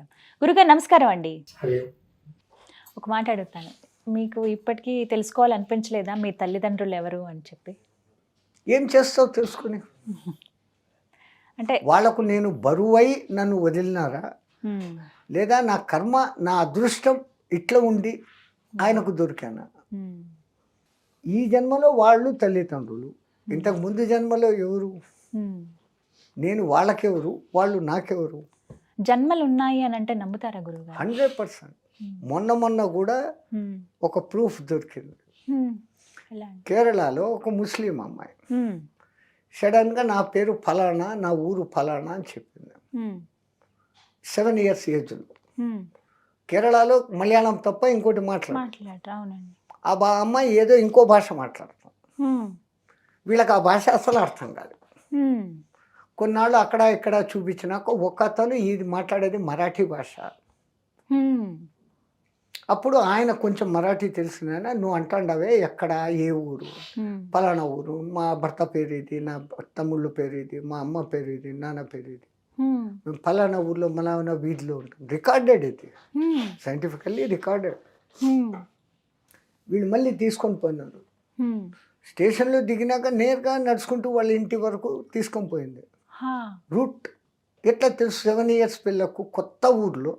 మాట్లాడదాం. గురుగారు నమస్కారం అండి. హలో. ఒక మాట అడుగుతాను. మీకు ఇప్పటికీ తెలుసుకోవాలనిపించలేదా మీ తల్లిదండ్రులు ఎవరు అని చెప్పి? ఏం చేస్తావు తెలుసుకుని? అంటే వాళ్ళకు నేను బరువై నన్ను వదిలినారా, లేదా నా కర్మ నా అదృష్టం ఇట్లా ఉండి ఆయనకు దొరికానా? ఈ జన్మలో వాళ్ళు తల్లిదండ్రులు, ఇంతకు ముందు జన్మలో ఎవరు? నేను వాళ్ళకెవరు, వాళ్ళు నాకెవరు? జన్మలు ఉన్నాయి అని అంటే నమ్ముతారా గురుగారు? 100%. మొన్న కూడా ఒక ప్రూఫ్ దొరికింది. ఎలా అంటే? కేరళలో ఒక ముస్లిం అమ్మాయి సడన్గా నా పేరు ఫలానా, నా ఊరు ఫలానా అని చెప్పింది. 7 years ఏజ్లో. కేరళలో మలయాళం తప్ప ఇంకోటి మాట్లాడతారు. అవునండి. ఆ అమ్మాయి ఏదో ఇంకో భాష మాట్లాడతాం. వీళ్ళకి ఆ భాష అసలు అర్థం కాదు. కొన్నాళ్ళు అక్కడ ఇక్కడ చూపించినాక ఒక అతను ఇది మాట్లాడేది మరాఠీ భాష. అప్పుడు ఆయన కొంచెం మరాఠీ తెలిసిన, నువ్వు అంటాండవే ఎక్కడ, ఏ ఊరు? పలానా ఊరు, మా భర్త పేరు ఇది, నా తమ్ముళ్ళ పేరు ఇది, మా అమ్మ పేరు ఇది, నాన్న పేరు ఇది, మేము పలానా ఊర్లో మలానా వీధిలో ఉంటాం. రికార్డెడ్ ఇది, సైంటిఫికల్లీ రికార్డెడ్. వీళ్ళు మళ్ళీ తీసుకొని పోయినారు. స్టేషన్లో దిగినాక నేరుగా నడుచుకుంటూ వాళ్ళ ఇంటి వరకు తీసుకొని పోయింది. రూట్ ఎట్లా తెలుసు? 7 years పిల్లకు కొత్త ఊర్లో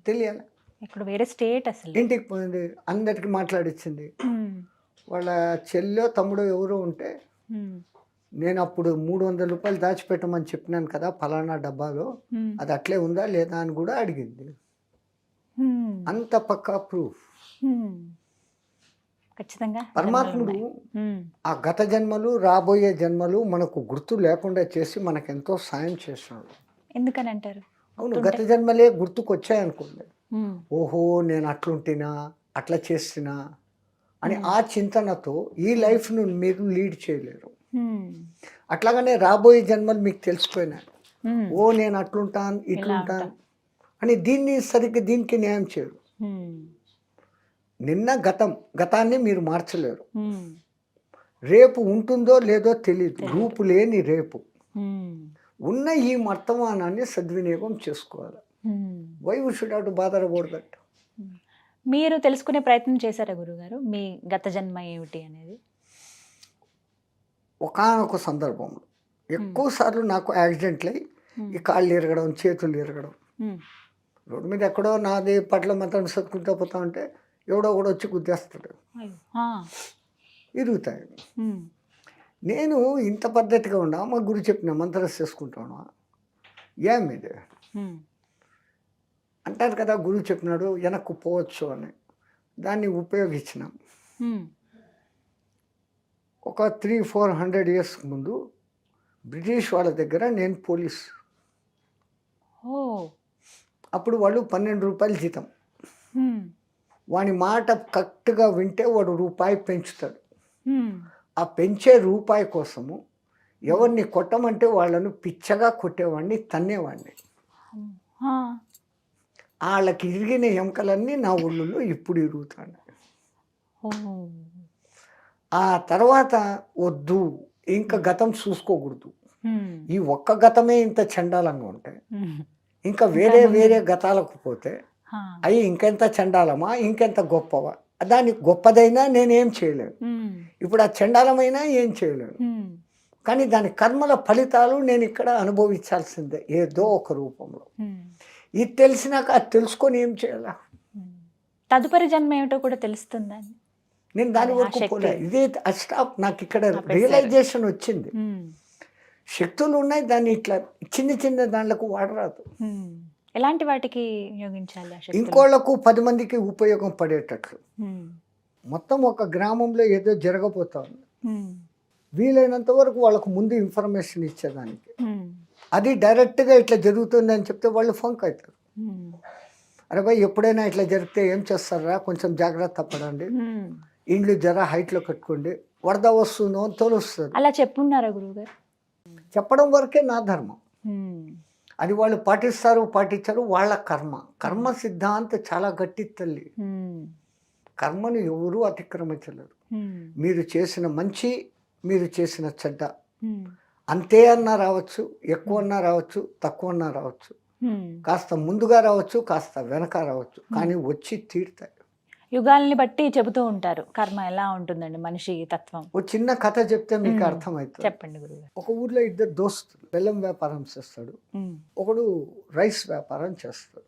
తెలియాలి. ఇక్కడ వేరే స్టేట్ అసలు. ఇంటికి పోయింది, అందరికి మాట్లాడిచ్చింది. వాళ్ళ చెల్లో తమ్ముడు ఎవరో ఉంటే, నేను అప్పుడు 300 రూపాయలు దాచిపెట్టమని చెప్పినాను కదా ఫలానా డబ్బాలో, అది అట్లే ఉందా లేదా అని కూడా అడిగింది. అంత పక్కా ప్రూఫ్. ఖచ్చితంగా పరమాత్ముడు ఆ గత జన్మలు రాబోయే జన్మలు మనకు గుర్తు లేకుండా చేసి మనకెంతో సాయం చేస్తున్నాడు. ఎందుకని అంటారు? అవును, గత జన్మలే గుర్తుకొచ్చాయనుకోండి, ఓహో నేను అట్లుంటినా అట్లా చేస్తున్నా అని ఆ చింతనతో ఈ లైఫ్ను మీరు లీడ్ చేయలేరు. అట్లాగనే రాబోయే జన్మలు మీకు తెలిసిపోయినాయి, ఓ నేను అట్లుంటాను ఇట్లుంటాను అని దీన్ని సరిగ్గా దీనికి న్యాయం చేయరు. నిన్న గతాన్ని మీరు మార్చలేరు. రేపు ఉంటుందో లేదో తెలియదు, రూపు లేని రేపు. ఉన్న ఈ వర్తమానాన్ని సద్వినియోగం చేసుకోవాలి. Why we should have to bother about that? మీరు తెలుసుకునే ప్రయత్నం చేశారా గురుగారు మీ గత జన్మ ఏమిటి అనేది? ఒకానొక సందర్భంలో ఎక్కువ సార్లు నాకు యాక్సిడెంట్లు అయ్యి ఈ కాళ్ళు ఇరగడం, చేతులు ఇరగడం, రోడ్డు మీద ఎక్కడో నాది పట్ల మాత్రం సత్తుకుంటూ పోతా ఉంటే ఎవడో కూడా వచ్చి గుద్దేస్తాడు, ఇరుగుతాయి. నేను ఇంత పద్ధతిగా ఉన్నా, మా గురు చెప్పిన మంత్రం చేసుకుంటాను, ఏమిది అంటారు కదా, గురువు చెప్పినాడు వెనక్కు పోవచ్చు అని. దాన్ని ఉపయోగించినాం. ఒక 300-400 years ముందు బ్రిటిష్ వాళ్ళ దగ్గర నేను పోలీస్. అప్పుడు వాళ్ళు 12 రూపాయలు జీతం. వాని మాట కరెక్ట్గా వింటే వాడు రూపాయి పెంచుతాడు. ఆ పెంచే రూపాయి కోసము ఎవరిని కొట్టమంటే వాళ్ళను పిచ్చగా కొట్టేవాడిని, తన్నేవాడిని. వాళ్ళకి ఇరిగిన ఎముకలన్నీ నా ఒళ్ళులో ఇప్పుడు ఇరుగుతాను. ఆ తర్వాత వద్దు, ఇంకా గతం చూసుకోకూడదు, ఈ ఒక్క గతమే ఇంత చండాలంగా ఉంటే ఇంకా వేరే వేరే గతాలకు పోతే అవి ఇంకెంత చండాలమా, ఇంకెంత గొప్పవా? దానికి గొప్పదైనా నేనేం చేయలేను. ఇప్పుడు ఆ చండాలమైనా ఏం చేయలేను. కానీ దాని కర్మల ఫలితాలు నేను ఇక్కడ అనుభవించాల్సిందే ఏదో ఒక రూపంలో. ఇది తెలిసినాక అది తెలుసుకొని ఏం చేయాలా? తదుపరి జన్మ ఏమిటో కూడా తెలుస్తుందని నేను దాని వరకు పోలే. ఇదే స్టాప్. నాకు ఇక్కడ రియలైజేషన్ వచ్చింది, శక్తులు ఉన్నాయి, దాన్ని ఇట్లా చిన్న చిన్న దాంట్లకు వాడరాదు. ఎలాంటి వాటికి ఉపయోగించాలి? ఇంకోళ్లకు 10 మందికి ఉపయోగం పడేటట్లు. మొత్తం ఒక గ్రామంలో ఏదో జరగబోతా ఉంది, వీలైనంత వరకు వాళ్ళకు ముందు ఇన్ఫర్మేషన్ ఇచ్చేదానికి. అది డైరెక్ట్గా ఇట్లా జరుగుతుంది అని చెప్తే వాళ్ళు ఫంక్ అవుతారు. అరే భయ్ ఎప్పుడైనా ఇట్లా జరిగితే ఏం చేస్తారా, కొంచెం జాగ్రత్త పడండి, ఇండ్లు జర హైట్లో కట్టుకోండి, వరద వస్తుందో అని తోలుస్తుంది. అలా చెప్పున్నారా గురువుగారు? చెప్పడం వరకే నా ధర్మం. అది వాళ్ళు పాటిస్తారు పాటించారు వాళ్ళ కర్మ. కర్మ సిద్ధాంత చాలా గట్టి తల్లి. కర్మను ఎవరూ అతిక్రమించలేరు. మీరు చేసిన మంచి, మీరు చేసిన చెడ్డ, అంతే అన్నా రావచ్చు, ఎక్కువ అన్నా రావచ్చు, తక్కువ అన్నా రావచ్చు, కాస్త ముందుగా రావచ్చు, కాస్త వెనక రావచ్చు, కానీ వచ్చి తీరుతాయి. యుగాలని బట్టి చెబుతూ ఉంటారు కర్మ ఎలా ఉంటుందండి మనిషి తత్వం. ఒక చిన్న కథ చెప్తే మీకు అర్థమవుతుంది. చెప్పండి గురుగారు. ఒక ఊర్లో ఇద్దరు దోస్తులు, బెల్లం వ్యాపారం చేస్తాడు, ఒకడు రైస్ వ్యాపారం చేస్తాడు.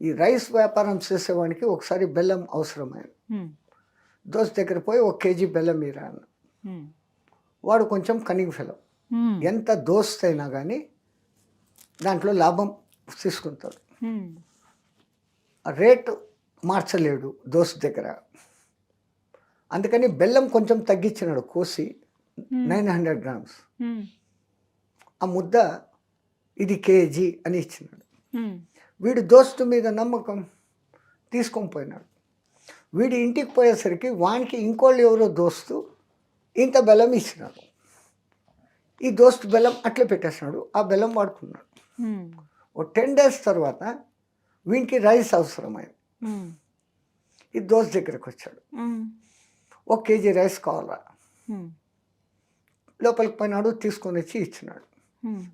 ఈ రైస్ వ్యాపారం చేసేవాడికి ఒకసారి బెల్లం అవసరమైంది. దోస్త్ దగ్గర పోయి 1 కేజీ బెల్లం ఇరా అన్న. వాడు కొంచెం కనింగ్ ఫెలో, ఎంత దోస్త్ అయినా కానీ దాంట్లో లాభం తీసుకుంటాడు. రేటు మార్చలేడు దోస్త్ దగ్గర, అందుకని బెల్లం కొంచెం తగ్గించినాడు, కోసి 900 grams. ఆ ముద్ద ఇది కేజీ అని ఇచ్చినాడు. వీడు దోస్తు మీద నమ్మకం తీసుకొని పోయినాడు. వీడి ఇంటికి పోయేసరికి వానికి ఇంకోళ్ళు ఎవరో దోస్తు ఇంత బెల్లం ఇచ్చినాడు. ఈ దోస్తు బెల్లం అట్లా పెట్టేసినాడు, ఆ బెల్లం వాడుకున్నాడు. ఓ 10 days తర్వాత వీనికి రైస్ అవసరమైంది. ఈ దోస్తు దగ్గరకు వచ్చాడు, 1 కేజీ రైస్ కావాలా. లోపలికి పోయినాడు, తీసుకొని వచ్చి ఇచ్చినాడు.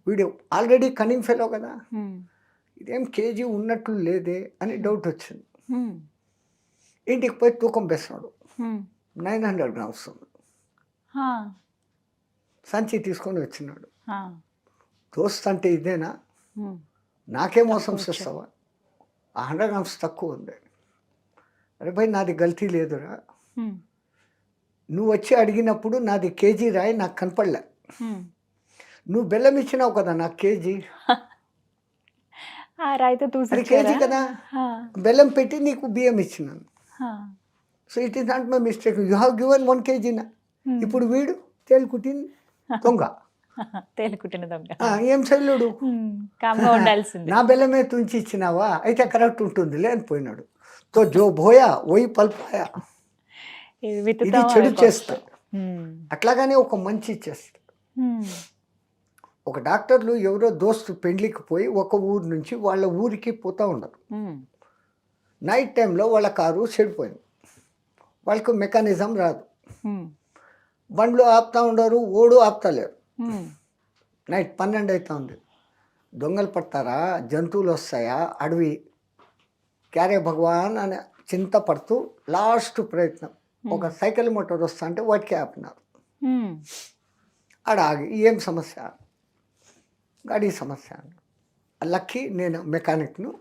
వీడు ఆల్రెడీ కనింగ్ ఫెలో కదా, ఇదేం కేజీ ఉన్నట్లు లేదే అని డౌట్ వచ్చింది. ఇంటికి పోయి తూకం వేసినాడు, 900 grams ఉంది. సంచి తీసుకొని వచ్చినాడు. దోస్త్ అంటే ఇదేనా, నాకే మోసం చేస్తావా, 100 grams తక్కువ ఉంది. అరే భయ్ నాది గల్తీ లేదురా, నువ్వు వచ్చి అడిగినప్పుడు నాది కేజీ రాయి నాకు కనపడలే, నువ్వు బెల్లం ఇచ్చినావు కదా నాకు కేజీ, అది కేజీ కదా, బెల్లం పెట్టి నీకు బియ్యం ఇచ్చినాను. So it is not my mistake, you have given 1 kg నా. ఇప్పుడు వీడు తేలుకుట్టిన దొంగ, తేలుకుట్టిన దొంగ, ఏం చెల్లుడు, నా బెల్లమే తుంచి ఇచ్చినావా, అయితే కరెక్ట్ ఉంటుందిలే అని పోయినాడు. తో జో భోయా ఓయి పల్పాయా, ఇది చెడు చేస్తాడు. అట్లాగానే ఒక మంచి చేస్తాడు. ఒక డాక్టర్లు ఎవరో దోస్తు పెండ్లికి పోయి ఒక ఊరు నుంచి వాళ్ళ ఊరికి పోతూ ఉన్నారు. నైట్ టైంలో వాళ్ళ కారు చెడిపోయింది, వాళ్ళకు మెకానిజం రాదు, బండ్లు ఆపుతూ ఉండరు, ఓడు ఆపుతలేరు. నైట్ 12 అవుతుంది, దొంగలు పడతారా, జంతువులు వస్తాయా, అడవి క్యారే భగవాన్ అని చింత పడుతూ లాస్ట్ ప్రయత్నం ఒక సైకిల్ మోటార్ వస్తా అంటే వాటికి ఆపినారు. ఆడ ఆగి ఏం సమస్య, గాడి సమస్య, లక్కీ నేను మెకానిక్ను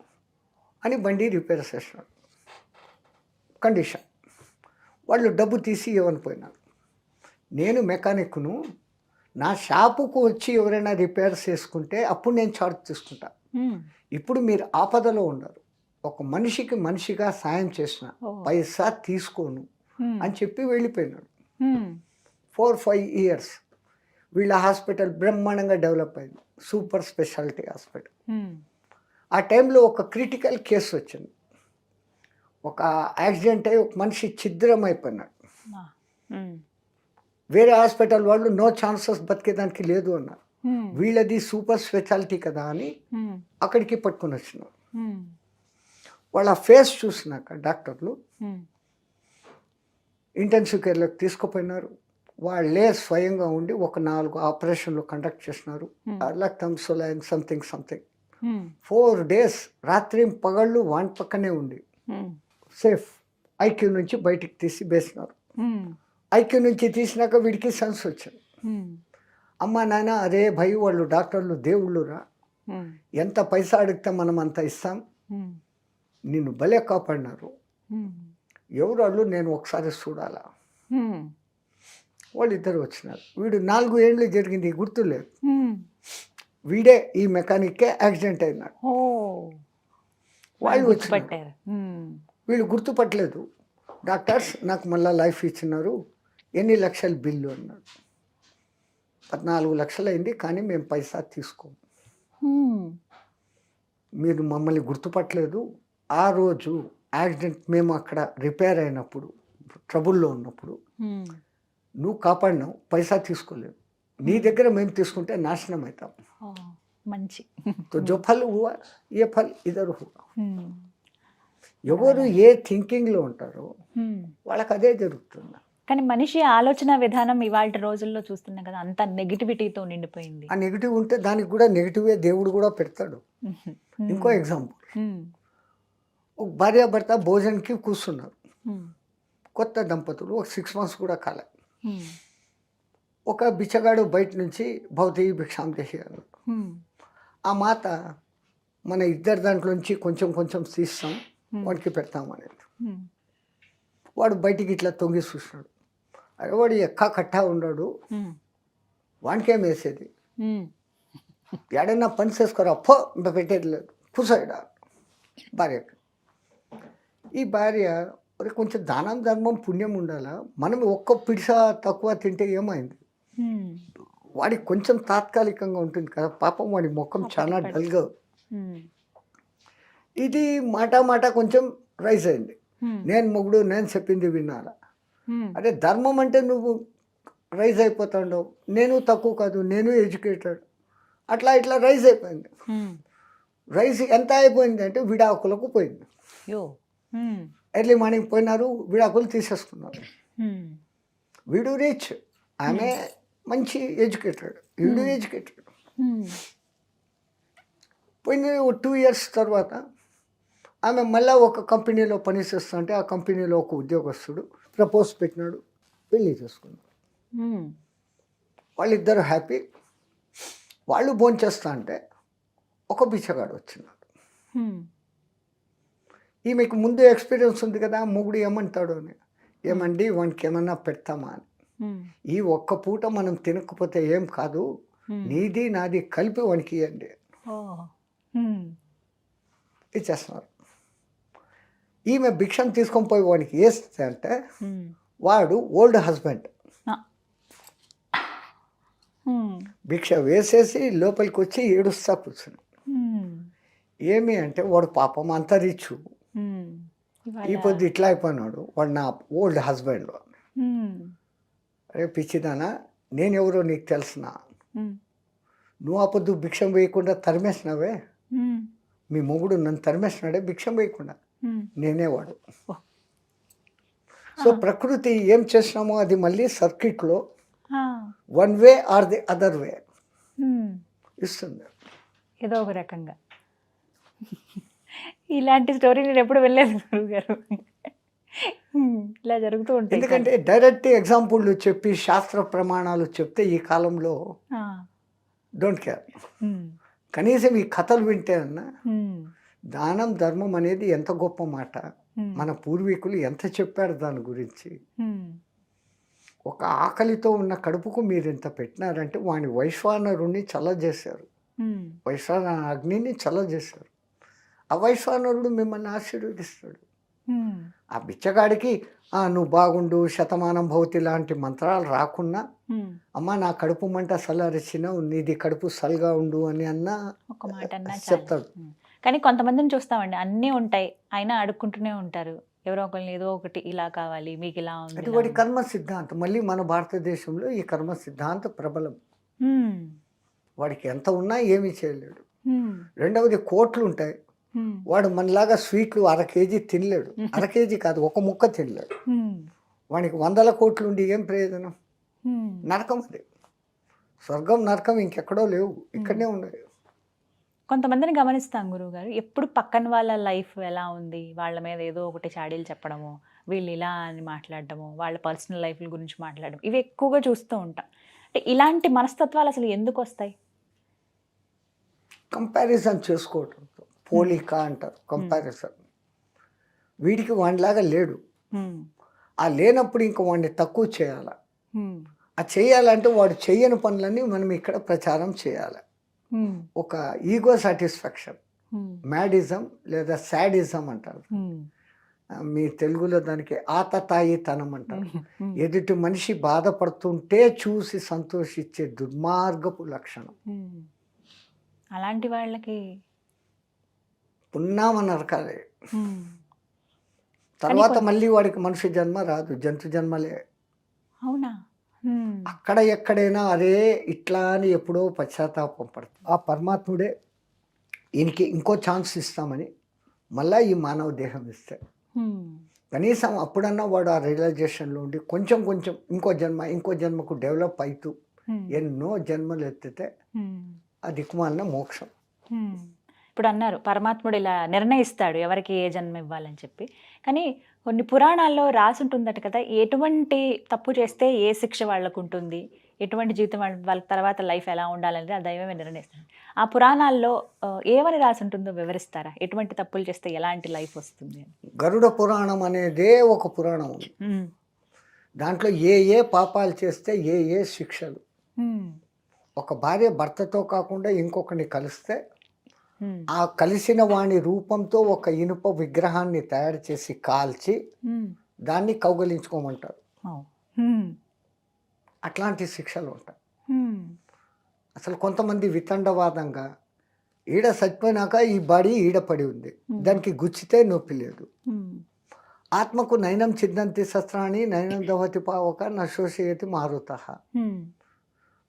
అని బండి రిపేర్ చేసినాడు. కండిషన్, వాళ్ళు డబ్బు తీసి ఇవ్వని పోయినారు. నేను మెకానిక్ను, నా షాపుకు వచ్చి ఎవరైనా రిపేర్ చేసుకుంటే అప్పుడు నేను చార్జ్ తీసుకుంటా. ఇప్పుడు మీరు ఆపదలో ఉన్నారు, ఒక మనిషికి మనిషిగా సాయం చేసిన పైసా తీసుకోను అని చెప్పి వెళ్ళిపోయినాడు. 4-5 years వీళ్ళ హాస్పిటల్ బ్రహ్మాండంగా డెవలప్ అయింది, సూపర్ స్పెషాలిటీ హాస్పిటల్. ఆ టైంలో ఒక క్రిటికల్ కేసు వచ్చింది, ఒక యాక్సిడెంట్ అయ్యి ఒక మనిషి ఛిద్రం అయిపోయినాడు. వేరే హాస్పిటల్ వాళ్ళు నో ఛాన్సెస్ బతికేదానికి లేదు అన్నారు. వీళ్ళది సూపర్ స్పెషాలిటీ కదా అని అక్కడికి పట్టుకొని వచ్చినారు. వాళ్ళ ఫేస్ చూసినాక డాక్టర్లు ఇంటెన్సివ్ కేర్లోకి తీసుకుపోయినారు. వాళ్ళే స్వయంగా ఉండి ఒక 4 ఆపరేషన్లు కండక్ట్ చేసినారు. రక్తం సొలైన్ సంథింగ్ 4 days రాత్రి పగళ్ళు వాని పక్కనే ఉండి సేఫ్ ఐక్యూ నుంచి బయటికి తీసి వేసినారు. ఐక్యూ నుంచి తీసినాక వీడికి సెన్స్ వచ్చింది. అమ్మ నాయన, అరే భయ్ వాళ్ళు డాక్టర్లు దేవుళ్ళురా, ఎంత పైసా అడిగితే మనం అంత ఇస్తాం, నిన్ను భలే కాపాడినారు, ఎవరు వాళ్ళు, నేను ఒకసారి చూడాలా. వాళ్ళిద్దరు వచ్చినారు. వీడు 4 ఏళ్ళు జరిగింది గుర్తులేదు. వీడే ఈ మెకానిక్కే యాక్సిడెంట్ అయినాడు. వాళ్ళు వచ్చినారు, వీళ్ళు గుర్తుపట్టలేదు. డాక్టర్స్ నాకు మళ్ళీ లైఫ్ ఇచ్చినారు, ఎన్ని లక్షల బిల్లు అన్నాడు. 14 లక్షలు అయింది, కానీ మేము పైసా తీసుకోము, మీరు మమ్మల్ని గుర్తుపట్టలేదు. ఆ రోజు యాక్సిడెంట్ మేము అక్కడ రిపేర్ అయినప్పుడు ట్రబుల్లో ఉన్నప్పుడు నువ్వు కాపాడినావు, పైసా తీసుకోలేదు, నీ దగ్గర మేము తీసుకుంటే నాశనం అవుతాం. మంచి జో ఫల్ హువా ఏ ఫల్ ఇదర్ హువా. ఎవరు ఏ థింకింగ్లో ఉంటారో వాళ్ళకి అదే జరుగుతుంది. కానీ మనిషి ఆలోచన విధానం ఇవాళ రోజుల్లో చూస్తున్నాం కదా, అంత నెగిటివిటీతో నిండిపోయింది. ఆ నెగిటివ్ ఉంటే దానికి కూడా నెగిటివే దేవుడు కూడా పెడతాడు. ఇంకో ఎగ్జాంపుల్, ఒక భార్యాభర్త భోజనంకి కూర్చున్నారు, కొత్త దంపతులు, ఒక 6 months కూడా కాలే. ఒక బిచ్చగాడు బయట నుంచి భౌతిక భిక్షాం చేసేయాలి. ఆ మాత మన ఇద్దరు దాంట్లోంచి కొంచెం కొంచెం తీస్తాం వాడికి పెడతాం అనేది. వాడు బయటికి ఇట్లా తొంగి చూసినాడు, అరే వాడు ఎక్క కట్టా ఉన్నాడు, వానికేం వేసేది, ఎడైనా పని చేసుకోరా పో, ఇంకా పెట్టేది లేదు, కూర్చోడా భార్యకి. ఈ భార్య మరి కొంచెం దానం ధర్మం పుణ్యం ఉండాలా, మనం ఒక్క పిడిస తక్కువ తింటే ఏమైంది, వాడికి కొంచెం తాత్కాలికంగా ఉంటుంది కదా, పాపం వాడి ముఖం చాలా డల్గా. ఇది మాట కొంచెం రైజ్ అయింది, నేను మొగుడు నేను చెప్పింది వినాలా, అదే ధర్మం అంటే నువ్వు రైజ్ అయిపోతాడు, నేను తక్కువ కాదు, నేను ఎడ్యుకేటెడ్, అట్లా ఇట్లా రైజ్ అయిపోయింది. రైజ్ ఎంత అయిపోయింది అంటే విడాకులకు పోయింది. ఎర్లీ మార్నింగ్ పోయినారు, విడాకులు తీసేసుకున్నారు. వీడు రిచ్, ఆమె మంచి ఎడ్యుకేటెడ్, వీడు ఎడ్యుకేటెడ్. పోయిన 2 years తర్వాత ఆమె మళ్ళీ ఒక కంపెనీలో పనిచేస్తుంటే ఆ కంపెనీలో ఒక ఉద్యోగస్తుడు ప్రపోజ్ పెట్టినాడు, పెళ్ళి చేసుకున్నాడు. వాళ్ళిద్దరు హ్యాపీ. వాళ్ళు భోంచేస్తా అంటే ఒక బిచ్చగాడు వచ్చినాడు. ఈమెకు ముందు ఎక్స్పీరియన్స్ ఉంది కదా, మొగుడు ఏమంటాడు అని, ఏమండి వానికి ఏమన్నా పెడతామా అని. ఈ ఒక్క పూట మనం తినకపోతే ఏం కాదు, నీది నాది కలిపి వానికి ఇవ్వండి ఇచ్చేస్తున్నారు. ఈమె భిక్షం తీసుకొని పోయి వానికి వేస్తే అంటే వాడు ఓల్డ్ హస్బెండ్ భిక్ష వేసేసి లోపలికి వచ్చి ఏడుస్తా కూర్చుని. ఏమి అంటే వాడు పాపం అంతరిచ్చు, ఈ పొద్దు ఇట్లా అయిపోయినాడు, వాడు నా ఓల్డ్ హస్బెండ్. అరే పిచ్చిదానా, నేనెవరో నీకు తెలుసునా, నువ్వు ఆ పొద్దు భిక్షం వేయకుండా తరిమేసినావే, మీ మొగుడు నన్ను తరిమేసినాడే భిక్షం వేయకుండా, నేనేవాడు. సో ప్రకృతి ఏం చేసినామో అది మళ్ళీ సర్కిట్లో one way or the other way ఇస్తుంది ఏదో ఒక రకంగా. ఇలాంటి స్టోరీ నేను ఎప్పుడు వెళ్ళలేదు గురువు గారు, ఇలా జరుగుతూ ఉంటాయి. ఎందుకంటే డైరెక్ట్ ఎగ్జాంపుల్ చెప్పి శాస్త్ర ప్రమాణాలు చెప్తే ఈ కాలంలో డోంట్ కేర్. కనీసం ఈ కథలు వింటే అన్నా దానం ధర్మం అనేది ఎంత గొప్ప మాట, మన పూర్వీకులు ఎంత చెప్పారు దాని గురించి. ఒక ఆకలితో ఉన్న కడుపుకు మీరు ఎంత పెట్టినారంటే వాని వైశ్వానరుణ్ణి చల్ల చేశారు, వైశ్వాన అగ్నిని చల్ల చేశారు. ఆ వైశ్వానరుడు మిమ్మల్ని ఆశీర్వదిస్తాడు. ఆ బిచ్చగాడికి నువ్వు బాగుండు, శతమానం భవతి లాంటి మంత్రాలు రాకున్నా, అమ్మ నా కడుపు మంట సల్లరిచినావు, నీది కడుపు సల్గా ఉండు అని అన్నా ఒక మాట అన్నా చెప్తాడు. కానీ కొంతమందిని చూస్తామండి, అన్నీ ఉంటాయి అయినా అడుక్కుంటూనే ఉంటారు, ఎవరో ఒకరిని ఏదో ఒకటి ఇలా కావాలి, మీకు ఇలా ఉంది. అది వాడి కర్మ సిద్ధాంతం. మళ్ళీ మన భారతదేశంలో ఈ కర్మ సిద్ధాంత ప్రబలం. వాడికి ఎంత ఉన్నా ఏమీ చేయలేడు. రెండవది కోట్లు ఉంటాయి, వాడు మనలాగా స్వీట్లు 1/2 kg తినలేడు, 1/2 kg కాదు, ఒక ముక్క తినలేడు. వాడికి 100 కోట్లు ఉండి ఏం ప్రయోజనం? నరకం అది. స్వర్గం నరకం ఇంకెక్కడో లేవు, ఇక్కడనే ఉన్నాయి. కొంతమందిని గమనిస్తాం గురువు గారు, ఎప్పుడు పక్కన వాళ్ళ లైఫ్ ఎలా ఉంది, వాళ్ళ మీద ఏదో ఒకటి చాడీలు చెప్పడము, వీళ్ళు ఇలా అని మాట్లాడడము, వాళ్ళ పర్సనల్ లైఫ్ గురించి మాట్లాడడం, ఇవి ఎక్కువగా చూస్తూ ఉంటాం. అంటే ఇలాంటి మనస్తత్వాలు అసలు ఎందుకు వస్తాయి? కంపారిజన్ చేసుకోవటం, పోలిక అంటారు కంపారిజన్. వీడికి వాడిలాగా లేడు, ఆ లేనప్పుడు ఇంకా వాడిని తక్కువ చేయాలి. ఆ చేయాలంటే వాడు చెయ్యని పనులన్నీ మనం ఇక్కడ ప్రచారం చేయాలి. ఒక ఈగో సాటిస్ఫాక్షన్, మ్యాడిజం లేదా సాడిజం అంటారు, మీ తెలుగులో దానికి ఆతతాయితనం అంటారు. ఎదుటి మనిషి బాధపడుతుంటే చూసి సంతోషించే దుర్మార్గపు లక్షణం. అలాంటి వాళ్ళకి పున్నామ నరకాలే. తర్వాత మళ్ళీ వాడికి మనిషి జన్మ రాదు, జంతు జన్మలే. అవునా? అక్కడ ఎక్కడైనా అదే ఇట్లా అని ఎప్పుడో పశ్చాత్తాపం పడుతుంది. ఆ పరమాత్ముడే ఈయనకి ఇంకో ఛాన్స్ ఇస్తామని మళ్ళీ ఈ మానవ దేహం ఇస్తే కనీసం అప్పుడన్నా వాడు ఆ రియలైజేషన్లో ఉండి కొంచెం కొంచెం ఇంకో జన్మకు డెవలప్ అవుతూ ఎన్నో జన్మలు ఎత్తితే ఆ దిక్కుమాలిన మోక్షం. ఇప్పుడు అన్నారు పరమాత్ముడు ఇలా నిర్ణయిస్తాడు ఎవరికి ఏ జన్మ ఇవ్వాలని చెప్పి. కానీ కొన్ని పురాణాల్లో రాసి ఉంటుందట కదా, ఎటువంటి తప్పు చేస్తే ఏ శిక్ష వాళ్ళకు ఉంటుంది, ఎటువంటి జీవితం వాళ్ళ తర్వాత లైఫ్ ఎలా ఉండాలనేది ఆ దైవమే నిర్ణయిస్తాడు. ఆ పురాణాల్లో ఏమని రాసి ఉంటుందో వివరిస్తారా? ఎటువంటి తప్పులు చేస్తే ఎలాంటి లైఫ్ వస్తుంది అని? గరుడ పురాణం అనేదే ఒక పురాణం ఉంది. దాంట్లో ఏ ఏ పాపాలు చేస్తే ఏ ఏ శిక్షలు. ఒక భార్య భర్తతో కాకుండా ఇంకొకరిని కలిస్తే ఆ కలిసిన వాణి రూపంతో ఒక ఇనుప విగ్రహాన్ని తయారు చేసి కాల్చి దాన్ని కౌగలించుకోమంటారు. అట్లాంటి శిక్షలు ఉంటాయి. అసలు కొంతమంది వితండవాదంగా ఈడ చచ్చిపోయినాక ఈ బాడీ ఈడ పడి ఉంది, దానికి గుచ్చితే నొప్పి లేదు. ఆత్మకు నయనం చిందంతి శస్త్రాన్ని నయనం దవతి పావక నశోషయతి మారుత.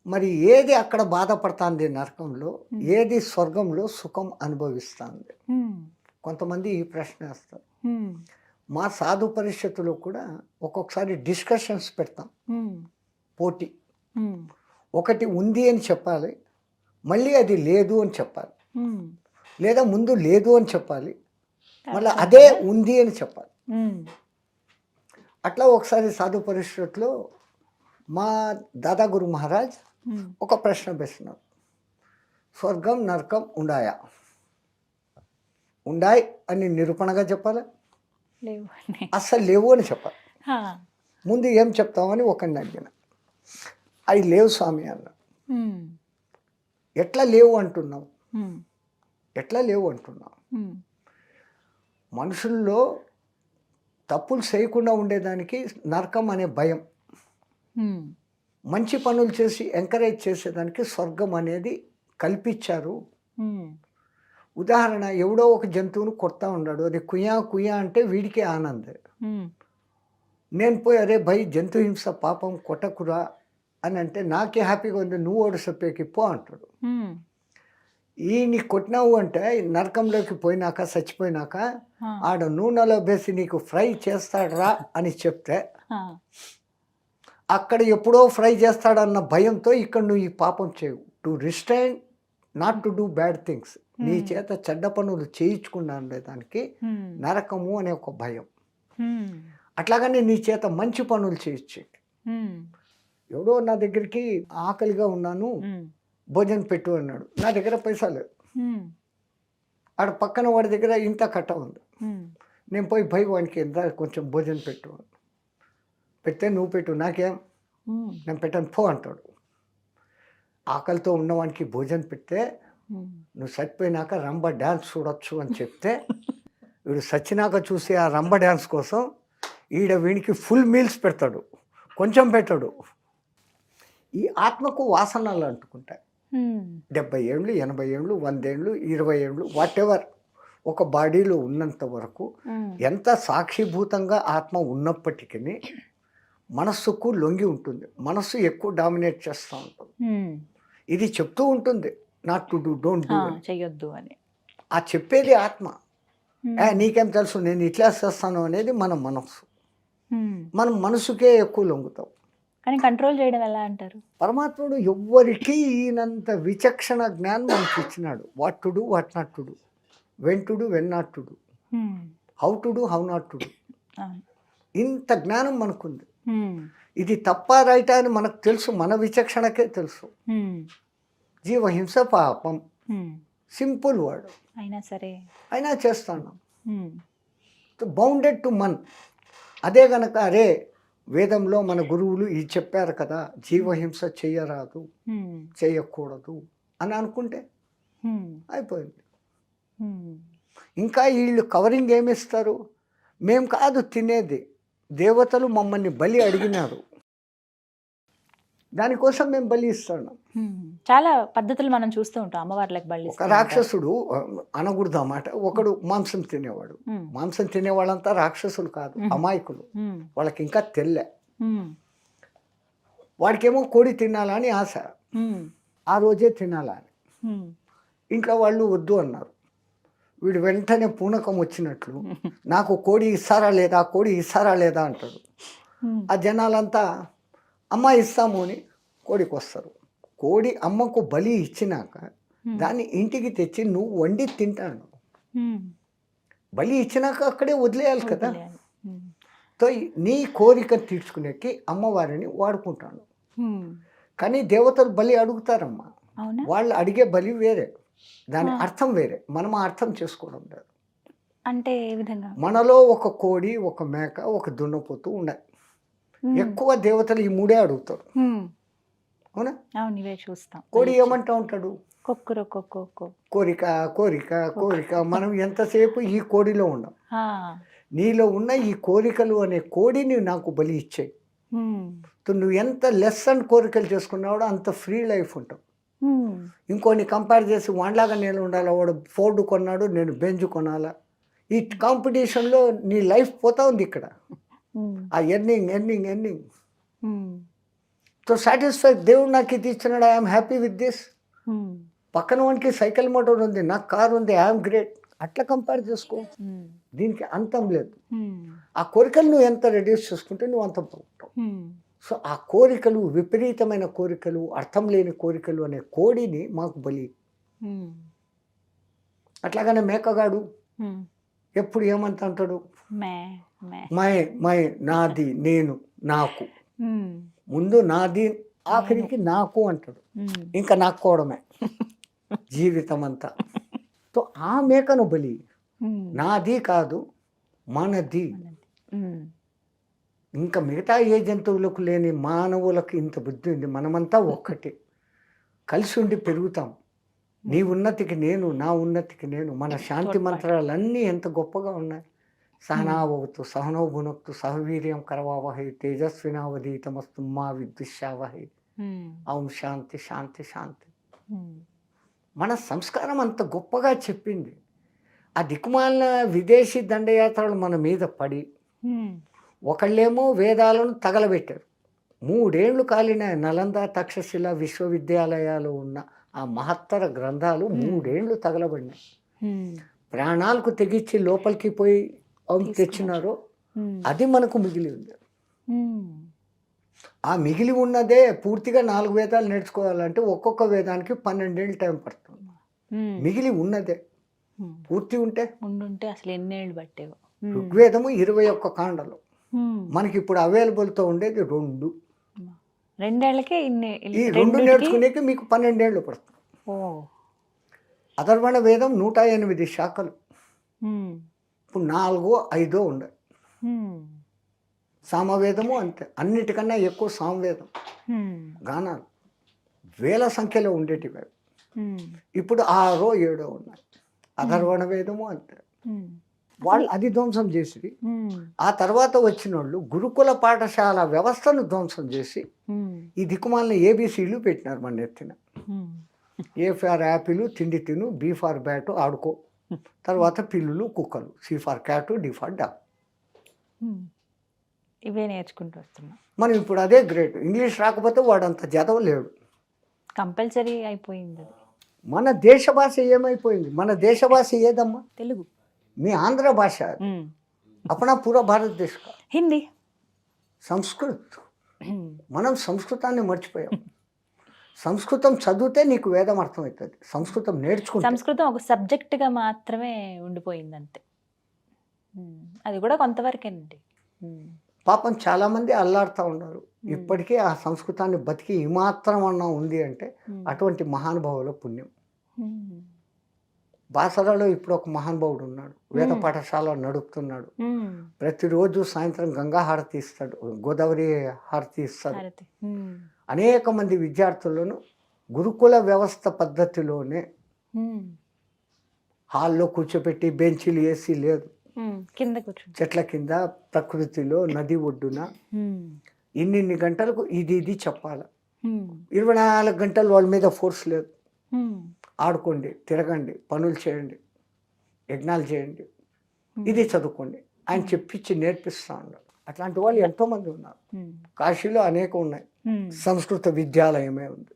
మరి ఏది అక్కడ బాధపడుతుంది నరకంలో, ఏది స్వర్గంలో సుఖం అనుభవిస్తుంది? కొంతమంది ఈ ప్రశ్న వేస్తారు. మా సాధు పరిషత్తులో కూడా ఒక్కొక్కసారి డిస్కషన్స్ పెడతాం, పోటీ. ఒకటి ఉంది అని చెప్పాలి, మళ్ళీ అది లేదు అని చెప్పాలి, లేదా ముందు లేదు అని చెప్పాలి, మళ్ళీ అదే ఉంది అని చెప్పాలి. అట్లా ఒకసారి సాధు పరిషత్లో మా దాదా గురు మహారాజ్ ఒక ప్రశ్న వేస్తున్నారు. స్వర్గం నరకం ఉండాయా? ఉండాయి అని నిరూపణగా చెప్పాలి, అస్సలు లేవు అని చెప్పాలి. ముందు ఏం చెప్తామని ఒకరిని అడిగిన, అవి లేవు స్వామి అన్న. ఎట్లా లేవు అంటున్నావు? ఎట్లా లేవు అంటున్నావు? మనుషుల్లో తప్పులు చేయకుండా ఉండేదానికి నరకం అనే భయం, మంచి పనులు చేసి ఎంకరేజ్ చేసేదానికి స్వర్గం అనేది కల్పించారు. ఉదాహరణ, ఎవడో ఒక జంతువును కొడతా ఉన్నాడు, అది కుయా కుయా అంటే వీడికి ఆనందం. నేను పోయి అరే భయ్ జంతు హింస పాపం కొట్టకురా అని అంటే నాకే హ్యాపీగా ఉంది, నువ్వు ఓడి సప్పేకి పో అంటాడు. ఈ నీ కొట్టినావు అంటే నరకంలోకి పోయినాక చచ్చిపోయినాక ఆడ నూనెలో వేసి నీకు ఫ్రై చేస్తాడరా అని చెప్తే అక్కడ ఎప్పుడో ఫ్రై చేస్తాడన్న భయంతో ఇక్కడ నువ్వు ఈ పాపం చేయవు. To restrain not to do bad things, నీ చేత చెడ్డ పనులు చేయించకుండా ఉండేదానికి నరకము అనే ఒక భయం. అట్లాగనే నీ చేత మంచి పనులు చేయొచ్చు. ఎవడో నా దగ్గరికి ఆకలిగా ఉన్నాను భోజనం పెట్టు అన్నాడు, నా దగ్గర పైసా లేదు, ఆడ పక్కన వాడి దగ్గర ఇంత కట్ట ఉంది, నేను పోయి భయ్ వానికి ఎంత కొంచెం భోజనం పెట్టు, పెడితే నువ్వు పెట్టు, నాకేం నేను పెట్టాను పో అంటాడు. ఆకలితో ఉన్నవానికి భోజనం పెడితే నువ్వు చచ్చిపోయినాక రంబ డ్యాన్స్ చూడొచ్చు అని చెప్తే వీడు చచ్చినాక చూసి ఆ రంబ డ్యాన్స్ కోసం ఈడ వీడికి ఫుల్ మీల్స్ పెడతాడు, కొంచెం పెట్టాడు. ఈ ఆత్మకు వాసనలు అంటుకుంటాయి. 70 ఏళ్ళు 80 ఏళ్ళు 100 ఏళ్ళు 20 ఏళ్ళు వాట్ ఎవర్ ఒక బాడీలో ఉన్నంత వరకు ఎంత సాక్షిభూతంగా ఆత్మ ఉన్నప్పటికీ మనస్సుకు లొంగి ఉంటుంది. మనస్సు ఎక్కువ డామినేట్ చేస్తూ ఉంటుంది. ఇది చెప్తూ ఉంటుంది not to do, don't do, చెయ్యొద్దు అని. ఆ చెప్పేది ఆత్మ. నీకేం తెలుసు నేను ఇట్లా చేస్తాను అనేది మన మనస్సు. మనం మనసుకే ఎక్కువ లొంగుతాం. కానీ కంట్రోల్ చేయడం ఎలా అంటారు? పరమాత్ముడు ఎవ్వరికీ ఈయనంత విచక్షణ జ్ఞానం మనకి ఇచ్చినాడు. What to do, what not to do, when to do, when not to do, how to do, how not to do. ఇంత జ్ఞానం మనకుంది. ఇది తప్ప రైటా అని మనకు తెలుసు, మన విచక్షణకే తెలుసు. జీవహింస పాపం, సింపుల్ వర్డ్, అయినా చేస్తాను. Bounded to Mann. అదే గనక అరే వేదంలో మన గురువులు ఇది చెప్పారు కదా, జీవహింస చెయ్యరాదు చేయకూడదు అని అనుకుంటే అయిపోయింది. ఇంకా వీళ్ళు కవరింగ్ ఏమిస్తారు, మేం కాదు తినేది, దేవతలు మమ్మల్ని బలి అడిగినారు, దానికోసం మేము బలి ఇస్తున్నాం. చాలా పద్ధతులు మనం చూస్తూ ఉంటాం అమ్మవార్లకు బలి. ఒక రాక్షసుడు అనకూడదు అన్నమాట, ఒకడు మాంసం తినేవాడు. మాంసం తినేవాళ్ళంతా రాక్షసులు కాదు, అమాయకులు. వాళ్ళకి ఇంకా తెల్లే. వాడికేమో కోడి తినాలని ఆశ, ఆ రోజే తినాలని. ఇంట్లో వాళ్ళు వద్దు అన్నారు. వీడు వెంటనే పూనకం వచ్చినట్లు నాకు కోడి ఇస్తారా లేదా, కోడి ఇస్తారా లేదా అంటాడు. ఆ జనాలంతా అమ్మ ఇస్తాము అని కోడికి వస్తారు. కోడి అమ్మకు బలి ఇచ్చినాక దాన్ని ఇంటికి తెచ్చి నువ్వు వండి తింటాను. బలి ఇచ్చినాక అక్కడే వదిలేయాలి కదా. సో నీ కోరిక తీర్చుకునేకి అమ్మవారిని వాడుకుంటాను. కానీ దేవతలు బలి అడుగుతారమ్మా, వాళ్ళు అడిగే బలి వేరే, దాని అర్థం వేరే, మనం ఆ అర్థం చేసుకోవడం లేదు. అంటే ఏ విధంగా? మనలో ఒక కోడి, ఒక మేక, ఒక దున్నపోతు ఉన్నాయి. ఎక్కువ దేవతలు ఈ మూడే అడుగుతారు. అవునా? ఇవే చూస్తాం. కోడి ఏమంటా ఉంటాడు? కోరిక కోరిక కోరిక. మనం ఎంతసేపు ఈ కోడిలో ఉన్నాం. నీలో ఉన్న ఈ కోరికలు అనే కోడిని నాకు బలి ఇచ్చాయి. నువ్వు ఎంత లెస్ అండ్ కోరికలు చేసుకున్నావో అంత ఫ్రీ లైఫ్ ఉంటావు. ఇంకోని కంపేర్ చేసి వాడిలాగా నేను ఉండాలా, వాడు ఫోర్డ్ కొన్నాడు నేను బెంజ్ కొనాలా, ఈ కాంపిటీషన్లో నీ లైఫ్ పోతా ఉంది ఇక్కడ. ఆ ఎర్నింగ్ సో సాటిస్ఫై. దేవుడు నాకు ఇది ఇచ్చినాడు, ఐఎమ్ హ్యాపీ విత్ దిస్. పక్కన వానికి సైకిల్ మోటార్ ఉంది, నాకు కార్ ఉంది, ఐఎమ్ గ్రేట్. అట్లా కంపేర్ చేసుకో. దీనికి అంతం లేదు. ఆ కోరికలు నువ్వు ఎంత రెడ్యూస్ చేసుకుంటే నువ్వు అంతం పోతావు. సో ఆ కోరికలు, విపరీతమైన కోరికలు, అర్థం లేని కోరికలు అనే కోడిని మాకు బలి. అట్లాగనే మేకగాడు ఎప్పుడు ఏమంత అంటాడు? మై నాది, నేను, నాకు. ముందు నాది, ఆఖరికి నాకు అంటాడు. ఇంకా నాకోవడమే జీవితం అంతా. సో ఆ మేకను బలి. నాది కాదు, మనది. ఇంకా మిగతా ఏ జంతువులకు లేని మానవులకు ఇంత బుద్ధి ఉంది. మనమంతా ఒక్కటే, కలిసి ఉండి పెరుగుతాం. నీ ఉన్నతికి నేను, నా ఉన్నతికి నేను. మన శాంతి మంత్రాలన్నీ ఎంత గొప్పగా ఉన్నాయి. సహనావతు సహనో భునక్తు సహవీర్యం కరవావహై తేజస్వినావధీతమస్తు మా విద్యుషావహై. ఓం శాంతి శాంతి శాంతి. మన సంస్కారం అంత గొప్పగా చెప్పింది. ఆ దిక్కుమాలిన విదేశీ దండయాత్రలు మన మీద పడి ఒకళ్ళేమో వేదాలను తగలబెట్టారు. 3 ఏళ్ళు కాలిన నలంద, తక్షశిల విశ్వవిద్యాలయాలు ఉన్న ఆ మహత్తర గ్రంథాలు 3 ఏళ్ళు తగలబడినాయి. ప్రాణాలకు తెగించి లోపలికి పోయి తెచ్చినారో అది మనకు మిగిలి ఉంది. ఆ మిగిలి ఉన్నదే పూర్తిగా 4 వేదాలు నేర్చుకోవాలంటే ఒక్కొక్క వేదానికి 12 ఏళ్ళు టైం పడుతుంది. మిగిలి ఉన్నదే పూర్తి ఉంటే అసలు ఎన్నేళ్ళు పట్టేవో. ఋగ్వేదము 21 కాండలు, మనకి ఇప్పుడు అవైలబుల్తో ఉండేది 2. 2 ఏళ్ళకే ఈ 2 నేర్చుకునేకి మీకు 12 ఏళ్ళు పడుతుంది. అథర్వణ వేదం 108 శాఖలు, ఇప్పుడు 4, 5 ఉన్నాయి. సామవేదము అంతే, అన్నిటికన్నా ఎక్కువ సామవేదం. గానాలు వేల సంఖ్యలో ఉండేటివి, ఇప్పుడు 6, 7 ఉన్నాయి. అథర్వణ వేదము అంతే. వాళ్ళు అది ధ్వంసం చేసి ఆ తర్వాత వచ్చిన వాళ్ళు గురుకుల పాఠశాల వ్యవస్థను ధ్వంసం చేసి ఈ దిక్కుమాలిన ఏబిసిలు పెట్టినారు మన ఎత్తిన. ఏ ఫార్ యాపిల్ తిండి తిను, బి ఫార్ బ్యాట్ ఆడుకో, తర్వాత పిల్లులు కుక్కలు, C for cat, D for dog. ఇవే నేర్చుకుంటూ వస్తున్నాం మనం. ఇప్పుడు అదే గ్రేట్. ఇంగ్లీష్ రాకపోతే వాడంత చదవలేడు, కంపల్సరీ అయిపోయింది. మన దేశ భాష ఏమైపోయింది? మన దేశ భాష ఏదమ్మా? తెలుగు. మీ ఆంధ్ర భాష अपना पूरा भारत देश का हिंदी సంస్కృత్. మనం సంస్కృతాన్ని మర్చిపోయాం. సంస్కృతం చదివితే నీకు వేదం అర్థమవుతుంది. సంస్కృతం నేర్చుకుంటే సంస్కృతం ఒక సబ్జెక్ట్గా మాత్రమే ఉండిపోయింది అంతే. అది కూడా కొంతవరకేనండి. పాపం చాలామంది అల్లాడుతూ ఉన్నారు. ఇప్పటికీ ఆ సంస్కృతాన్ని బతికి ఈ మాత్రం అన్నా ఉంది అంటే అటువంటి మహానుభావుల పుణ్యం. బాసరలో ఇప్పుడు ఒక మహానుభావుడు ఉన్నాడు, వేద పాఠశాల నడుపుతున్నాడు. ప్రతిరోజు సాయంత్రం గంగా హారతి ఇస్తాడు, గోదావరి హారతి ఇస్తాడు. అనేక మంది విద్యార్థులను గురుకుల వ్యవస్థ పద్ధతిలోనే హాల్లో కూర్చోపెట్టి, బెంచీలు ఏసీ లేదు, కింద చెట్ల కింద ప్రకృతిలో నది ఒడ్డున ఇన్నిన్ని గంటలకు ఇది చెప్పాలి. 24 గంటలు వాళ్ళ మీద ఫోర్స్ లేదు. ఆడుకోండి, తిరగండి, పనులు చేయండి, యజ్ఞాలు చేయండి, ఇది చదువుకోండి ఆయన చెప్పించి నేర్పిస్తూ ఉన్నారు. అట్లాంటి వాళ్ళు ఎంతోమంది ఉన్నారు. కాశీలో అనేక ఉన్నాయి. సంస్కృత విద్యాలయమే ఉంది.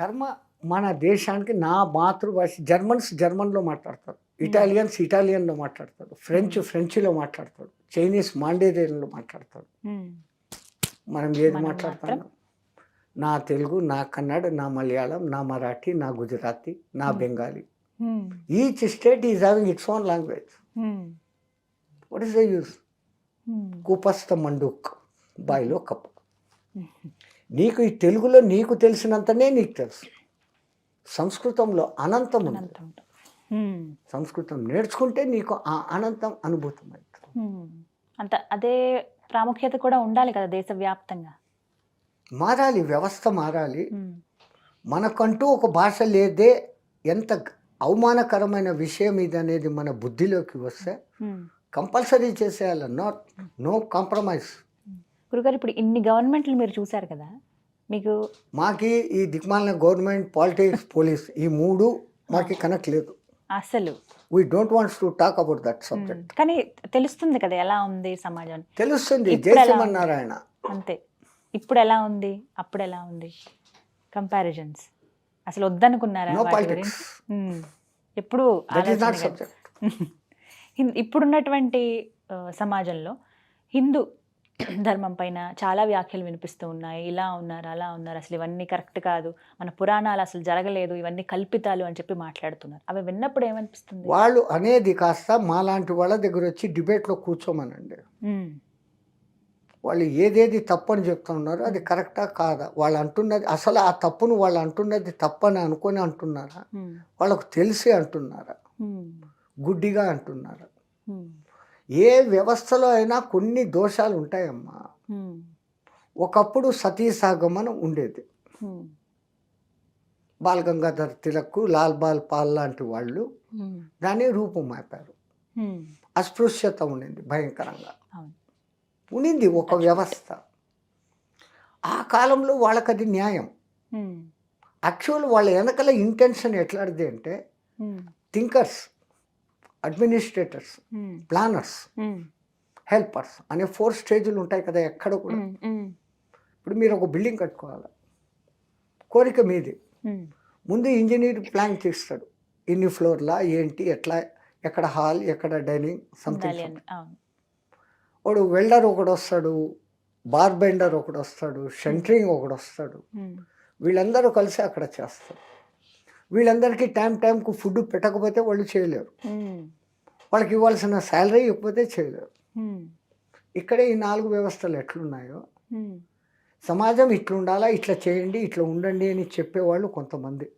కర్మ మన దేశానికి నా మాతృభాష. జర్మన్స్ జర్మన్లో మాట్లాడతారు, ఇటాలియన్స్ ఇటాలియన్లో మాట్లాడతారు, ఫ్రెంచ్లో మాట్లాడతాడు, చైనీస్ మాండేరియన్లో మాట్లాడతాడు. మనం ఏది మాట్లాడతాం? నా తెలుగు, నా కన్నడ, నా మలయాళం, నా మరాఠీ, నా గుజరాతీ, నా Bengali. Each state is having its own language. What is the use? కూపస్థ మండూక్, బాయిలో కప్పు. నీకు ఈ తెలుగులో నీకు తెలిసినంతనే నీకు తెలుసు. సంస్కృతంలో అనంతం ఉంది. సంస్కృతం నేర్చుకుంటే నీకు ఆ అనంతం అనుభూతం అవుతుంది. అంత అదే ప్రాముఖ్యత కూడా ఉండాలి కదా దేశవ్యాప్తంగా. మారాలి, వ్యవస్థ మారాలి. మనకంటూ ఒక భాష లేదే ఎంత అవమానకరమైన విషయం ఇది అనేది మన బుద్ధిలోకి వస్తే కంపల్సరీ చేసేయాలి. No compromise. గురుగారు, ఇప్పుడు ఇన్ని గవర్నమెంట్లు మీరు చూశారు కదా, మీకు మాకి ఈ దిక్మాలిన గవర్నమెంట్, పాలిటిక్స్, పోలీస్ ఈ మూడు మాకి కనెక్ట్ లేదు అసలు. We don't wants to talk about that subject. కానీ తెలుస్తుంది కదా ఎలా ఉంది సమాజం. తెలుస్తుంది. ఇప్పుడు జై ఎలా శ్రీమన్నారాయణ. అంతే. ఇప్పుడు ఎలా ఉంది, అప్పుడు ఎలా ఉంది, కంపారిజన్స్ అసలు వద్దనుకున్నారా? నో వాటి పాలిటిక్స్. గురించి ఎప్పుడు దట్ ఈస్ నాట్ ఆలోచన సబ్జెక్ట్. ఇప్పుడున్నటువంటి సమాజంలో హిందూ ధర్మం పైన చాలా వ్యాఖ్యలు వినిపిస్తూ ఉన్నాయి. ఇలా ఉన్నారు, అలా ఉన్నారు, అసలు ఇవన్నీ కరెక్ట్ కాదు, మన పురాణాలు అసలు జరగలేదు, ఇవన్నీ కల్పితాలు అని చెప్పి మాట్లాడుతున్నారు. అవి విన్నప్పుడు ఏమనిపిస్తుంది? వాళ్ళు అనేది కాస్త మాలాంటి వాళ్ళ దగ్గర వచ్చి డిబేట్లో కూర్చోమనండి. వాళ్ళు ఏదేది తప్పని చెప్తా ఉన్నారో అది కరెక్టా కాదా, వాళ్ళు అంటున్నది అసలు ఆ తప్పును వాళ్ళు అంటున్నది తప్పని అనుకొని అంటున్నారా, వాళ్ళకు తెలిసి అంటున్నారా, గుడ్డిగా అంటున్నారా? ఏ వ్యవస్థలో అయినా కొన్ని దోషాలు ఉంటాయమ్మా. ఒకప్పుడు సతీసాగమనం ఉండేది. బాల్ గంగాధర్ తిలక్, లాల్ బాల్ పాల్ లాంటి వాళ్ళు దాన్ని రూపుమాపారు. అస్పృశ్యత ఉండింది భయంకరంగా, ఉండింది ఒక వ్యవస్థ. ఆ కాలంలో వాళ్ళకి అది న్యాయం. యాక్చువల్ వాళ్ళ వెనకల ఇంటెన్షన్ ఎట్లాంటిది అంటే థింకర్స్, అడ్మినిస్ట్రేటర్స్, ప్లానర్స్, హెల్పర్స్ అనే 4 స్టేజ్లు ఉంటాయి కదా ఎక్కడ కూడా. ఇప్పుడు మీరు ఒక బిల్డింగ్ కట్టుకోవాలి, కోరిక మీది. ముందు ఇంజనీర్ ప్లాన్ చేస్తాడు, ఇన్ని ఫ్లోర్లా, ఏంటి, ఎట్లా, ఎక్కడ హాల్, ఎక్కడ డైనింగ్, సంథింగ్. వాడు వెల్డర్ ఒకడు వస్తాడు, బార్బెండర్ ఒకడు వస్తాడు, షెంటరింగ్ ఒకడు వస్తాడు. వీళ్ళందరూ కలిసి అక్కడ చేస్తారు. వీళ్ళందరికీ టైంకు ఫుడ్ పెట్టకపోతే వాళ్ళు చేయలేరు. వాళ్ళకి ఇవ్వాల్సిన శాలరీ ఇవ్వకపోతే చేయలేరు. ఇక్కడే ఈ 4 వ్యవస్థలు ఎట్లున్నాయో, సమాజం ఇట్లుండాలా, ఇట్లా చేయండి, ఇట్లా ఉండండి అని చెప్పేవాళ్ళు కొంతమంది,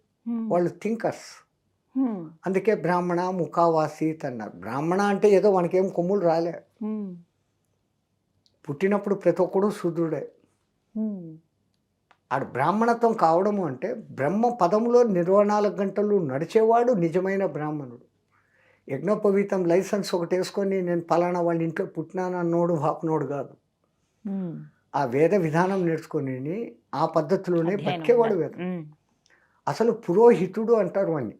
వాళ్ళు థింకర్స్. అందుకే బ్రాహ్మణ ముఖావాసీత్ అన్నారు. బ్రాహ్మణ అంటే ఏదో మనకేం కొమ్ములు రాలే, పుట్టినప్పుడు ప్రతి ఒక్కడు శూద్రుడే. ఆడు బ్రాహ్మణత్వం కావడము అంటే బ్రహ్మ పదంలో 24 గంటలు నడిచేవాడు నిజమైన బ్రాహ్మణుడు. యజ్ఞోపవీతం లైసెన్స్ ఒకటి వేసుకొని నేను పలానా వాళ్ళ ఇంట్లో పుట్టినాను అన్నోడు వాపనోడు కాదు. ఆ వేద విధానం నేర్చుకొని ఆ పద్ధతిలోనే బతికేవాడు వేదం. అసలు పురోహితుడు అంటారు వాడిని.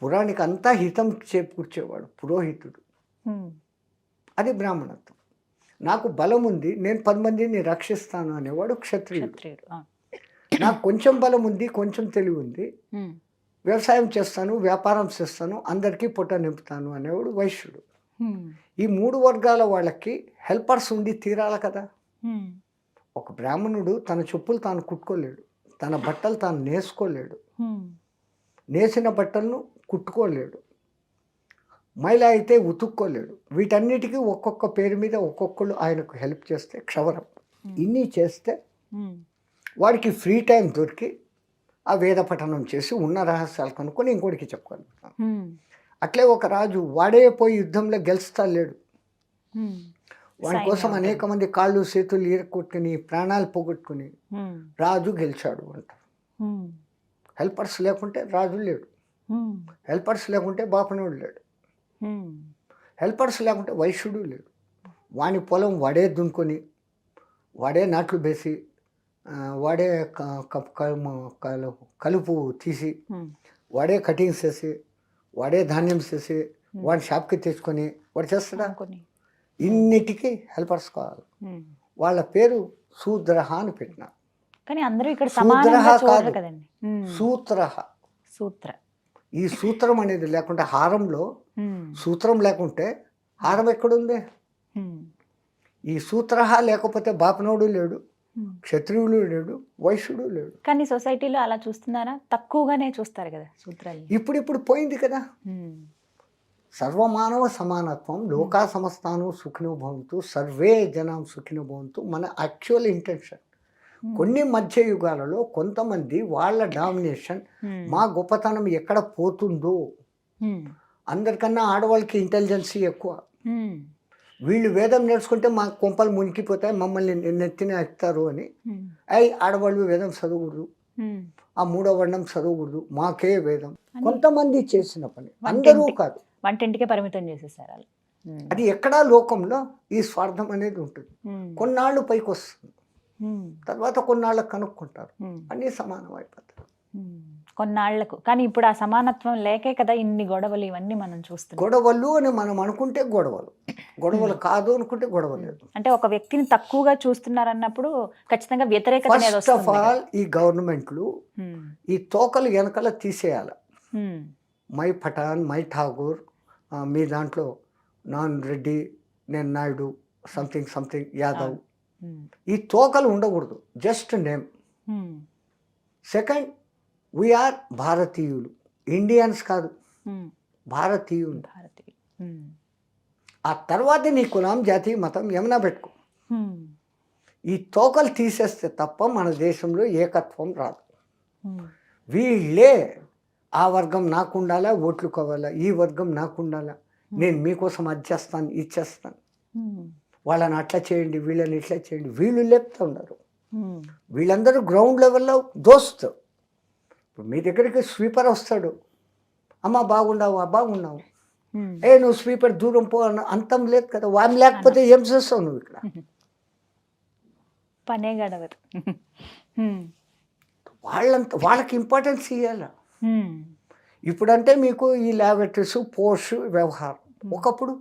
పురాణికి అంతా హితం చేకూర్చేవాడు పురోహితుడు. అది బ్రాహ్మణత్వం. నాకు బలం ఉంది, నేను 10 మందిని రక్షిస్తాను అనేవాడు క్షత్రియుడు. నాకు కొంచెం బలం ఉంది, కొంచెం తెలివి ఉంది, వ్యవసాయం చేస్తాను, వ్యాపారం చేస్తాను, అందరికీ పొట్ట నింపుతాను అనేవాడు వైశ్యుడు. ఈ 3 వర్గాల వాళ్ళకి హెల్పర్స్ ఉండి తీరాలి కదా. ఒక బ్రాహ్మణుడు తన చెప్పులు తాను కుట్టుకోలేడు, తన బట్టలు తాను నేసుకోలేడు, నేసిన బట్టలను కుట్టుకోలేడు, మహిళ అయితే ఉతుక్కోలేడు. వీటన్నిటికీ ఒక్కొక్క పేరు మీద ఒక్కొక్కళ్ళు ఆయనకు హెల్ప్ చేస్తే క్షవరం. ఇన్ని చేస్తే వాడికి ఫ్రీ టైం దొరికి ఆ వేద పఠనం చేసి ఉన్న రహస్యాలు కనుక్కొని ఇంకోటికి చెప్పగలుగుతాను. అట్లే ఒక రాజు వాడే పోయి యుద్ధంలో గెలుస్తా లేడు. వాడి కోసం అనేక మంది కాళ్ళు చేతులు ఈరకొట్టుకుని ప్రాణాలు పోగొట్టుకుని రాజు గెలిచాడు అంటారు. హెల్పర్స్ లేకుంటే రాజు లేడు, హెల్పర్స్ లేకుంటే బాపనోడు లేడు, హెల్పర్స్ లేకుంటే వైశ్యుడు లేడు. వాని పొలం వాడే దున్నుకొని, వాడే నాట్లు వేసి, వాడే కలుపు తీసి, వాడే కటింగ్స్ చేసి, వాడే ధాన్యం చేసి, వాడి షాప్కి తెచ్చుకొని వాడు చేస్తాడా? ఇన్నిటికీ హెల్పర్స్ కావాలి. వాళ్ళ పేరు శూద్రహ అని పెట్టిన. కానీ అందరూ ఇక్కడ శూద్రహ కాదు, కదండి, సూత్రహ. సూత్ర. ఈ సూత్రం అనేది లేకుంటే హారంలో సూత్రం లేకుంటే హారం ఎక్కడుంది? ఈ సూత్రహ లేకపోతే బాపనోడు లేడు, క్షత్రియుడు లేడు, వైశ్యుడు లేడు. కానీ సొసైటీలో అలా చూస్తున్నారా? తక్కువగానే చూస్తారు కదా సూత్రాలు. ఇప్పుడు పోయింది కదా. సర్వమానవ సమానత్వం, లోకా సమస్తాను సుఖినో భవంతు, సర్వే జనం సుఖినో భవంతు మన యాక్చువల్ ఇంటెన్షన్. కొన్ని మధ్య యుగాలలో కొంతమంది వాళ్ళ డామినేషన్, మా గొప్పతనం ఎక్కడ పోతుందో, అందరికన్నా ఆడవాళ్ళకి ఇంటెలిజెన్సీ ఎక్కువ. వీళ్ళు వేదం నేర్చుకుంటే మా కొంపలు మునిగిపోతాయి, మమ్మల్ని నెత్తిన ఎత్తారు అని ఆడవాళ్ళు వేదం చదవకూడదు, ఆ మూడో వర్ణం చదవకూడదు, మాకే వేదం. కొంతమంది చేసిన పని, అందరూ కాదు. వంటింటికే పరిమితం చేసేసారు వాళ్ళు. అది ఎక్కడా లోకంలో ఈ స్వార్థం అనేది ఉంటుంది. కొన్నాళ్ళు పైకి వస్తుంది, తర్వాత కొన్నాళ్ళకు కనుక్కుంటారు, అన్నీ సమానం అయిపోతారు కొన్నాళ్లకు. కానీ ఇప్పుడు ఆ సమానత్వం లేకే కదా ఇన్ని గొడవలు ఇవన్నీ మనం చూస్తున్నాం. గొడవలు అని మనం అనుకుంటే గొడవలు కాదు అనుకుంటే గొడవ లేదు. అంటే ఒక వ్యక్తిని తక్కువగా చూస్తున్నారు అన్నప్పుడు ఖచ్చితంగా వ్యతిరేకత. ఫస్ట్ ఆఫ్ ఆల్ ఈ గవర్నమెంట్లు ఈ తోకలు వెనకాల తీసేయాలి. మై పఠాన్, మై ఠాగూర్, మీ దాంట్లో నాన్ రెడ్డి, నేను నాయుడు, సంథింగ్ యాదవ్, ఈ తోకలు ఉండకూడదు, జస్ట్ నేమ్. సెకండ్, వీఆర్ భారతీయులు, ఇండియన్స్ కాదు, భారతీయులు. ఆ తర్వాత నీ కులం, జాతి, మతం ఏమైనా పెట్టుకో, ఈ తోకలు తీసేస్తే తప్ప మన దేశంలో ఏకత్వం రాదు. వీళ్ళే ఆ వర్గం నాకు ఉండాలా, ఓట్లు కావాలా, ఈ వర్గం నాకు ఉండాలా, నేను మీకోసం అది చేస్తాను, ఇది చేస్తాను, వాళ్ళని అట్లా చేయండి, వీళ్ళని ఇట్లా చేయండి, వీళ్ళు లేపుతూ ఉన్నారు. వీళ్ళందరూ గ్రౌండ్ లెవెల్లో దోస్తు. ఇప్పుడు మీ దగ్గరికి స్వీపర్ వస్తాడు, అమ్మ బాగున్నావు, నువ్వు స్వీపర్ దూరం పో అన్న అంతం లేదు కదా. వాళ్ళు లేకపోతే ఏం చేస్తావు నువ్వు ఇక్కడ? పనే గడవదు. వాళ్ళకి ఇంపార్టెన్స్ ఇవ్వాలి. ఇప్పుడంటే మీకు ఈ ల్యాబొరేటరీస్, పోస్ట్ వ్యవహారం. ఒకప్పుడు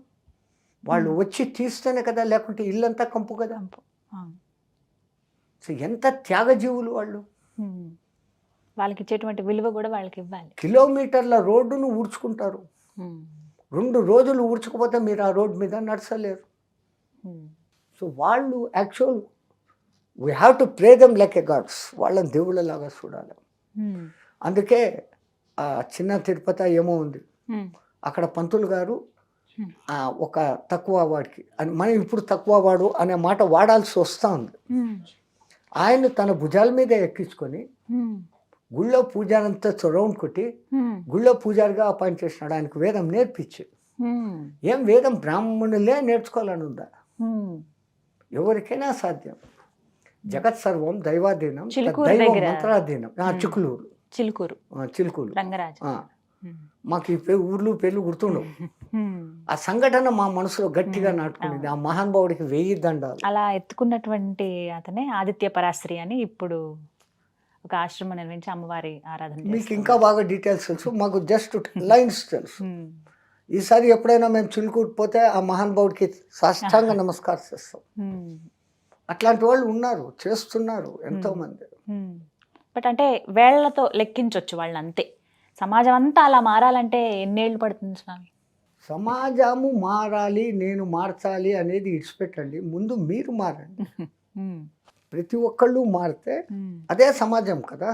వాళ్ళు వచ్చి తీస్తేనే కదా, లేకుంటే ఇల్లంతా కంపు కదా. సో ఎంత త్యాగజీవులు వాళ్ళు. వాళ్ళకి ఇచ్చేటువంటి విలువ కూడా వాళ్ళకి ఇవ్వాలి. కిలోమీటర్ల రోడ్డును ఊడ్చుకుంటారు. 2 రోజులు ఊడ్చుకుపోతే మీరు ఆ రోడ్డు మీద నడచలేరు. సో వాళ్ళు actual we have to pray them like a gods. వాళ్ళని దేవుళ్ళలాగా చూడాలి. అందుకే ఆ చిన్న తిరుపతి ఏమో ఉంది, అక్కడ పంతులు గారు ఒక తక్కువ వాడికి అని, మనం ఇప్పుడు తక్కువ వాడు అనే మాట వాడాల్సి వస్తూ ఉంది. ఆయన తన భుజాల మీద ఎక్కించుకొని గుళ్ళో పూజారంతా రౌండ్ కొట్టి గుళ్ళో పూజారిగా అపాయింట్ చేసినాడు. ఆయనకు వేదం నేర్పించి, ఏం వేదం బ్రాహ్మణులే నేర్చుకోవాలని ఉందా? ఎవరికైనా సాధ్యం. జగత్ సర్వం దైవాధీనం, దైవం మంత్రాధీనం. చిలుకూరు రంగరాజు. మాకు ఈ ఊర్లు పేర్లు గుర్తుండవు. ఆ సంఘటన మా మనసులో గట్టిగా నాటుకునేది. ఆ మహానుభావుడికి 1000 దండాలు. అలా ఎత్తుకున్నటువంటి అతనే ఆదిత్య పరాశ్రీ అని ఇప్పుడు ఒక ఆశ్రమం నిర్మించి అమ్మవారి ఆరాధన. మీకు ఇంకా బాగా డీటెయిల్స్ తెలుసు, మాకు జస్ట్ లైన్స్ తెలుసు. ఈసారి ఎప్పుడైనా మేము చిలుకూరు పోతే ఆ మహానుభావుడికి సాష్టాంగ నమస్కారం చేస్తాం. అట్లాంటి వాళ్ళు ఉన్నారు, చేస్తున్నారు ఎంతోమంది. బట్ అంటే వేళ్లతో లెక్కించవచ్చు వాళ్ళని అంతే. సమాజం అంతా అలా మారాలంటే ఎన్నేళ్ళు పడుతుంది స్వామి? సమాజము మారాలి, నేను మార్చాలి అనేది ఇడిచిపెట్టండి, ముందు మీరు మారండి. ప్రతి ఒక్కళ్ళు మారితే అదే సమాజం కదా.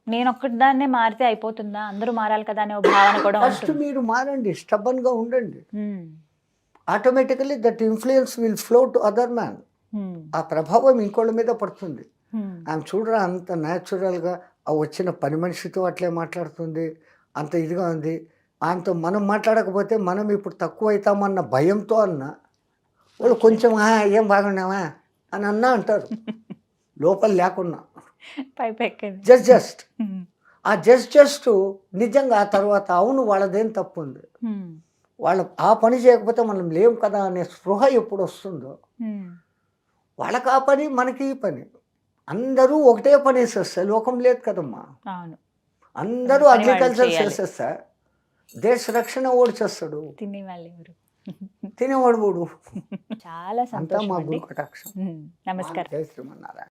నేను ఒక్కదాన్నే మారితే అయిపోతుందా? అందరూ మారాలి కదా అనే భావన కూడా. ఫస్ట్ మీరు మారండి, స్టబ్బన్గా ఉండండి. Automatically that influence will flow to other man. ఆ ప్రభావం ఇంకోళ్ళ మీద పడుతుంది. ఆమె చూడరా అంత న్యాచురల్గా వచ్చిన పని మనిషితో అట్లే మాట్లాడుతుంది, అంత ఇదిగా ఉంది. ఆమెతో మనం మాట్లాడకపోతే మనం ఇప్పుడు తక్కువ అవుతామన్న భయంతో అన్న వాళ్ళు కొంచెం ఏం బాగున్నావా అని అన్నా అంటారు, లోపల లేకున్నా. జస్ట్ ఆ జస్ట్ నిజంగా ఆ తర్వాత అవును వాళ్ళదేం తప్పు ఉంది, వాళ్ళ ఆ పని చేయకపోతే మనం లేం కదా అనే స్పృహ ఎప్పుడు వస్తుందో, వాళ్ళకి ఆ పని మనకి ఈ పని, అందరూ ఒకటే పని వేసేస్తారు. లోకం లేదు కదమ్మా. అందరూ అగ్రికల్చర్ చేసేస్తా, దేశ రక్షణ ఓడి చేస్తాడు, తినేవాడు ఓడు. చాలా సంతోషం. మా గురు కటాక్షం. నమస్కారం. జై శ్రీమన్నారాయణ.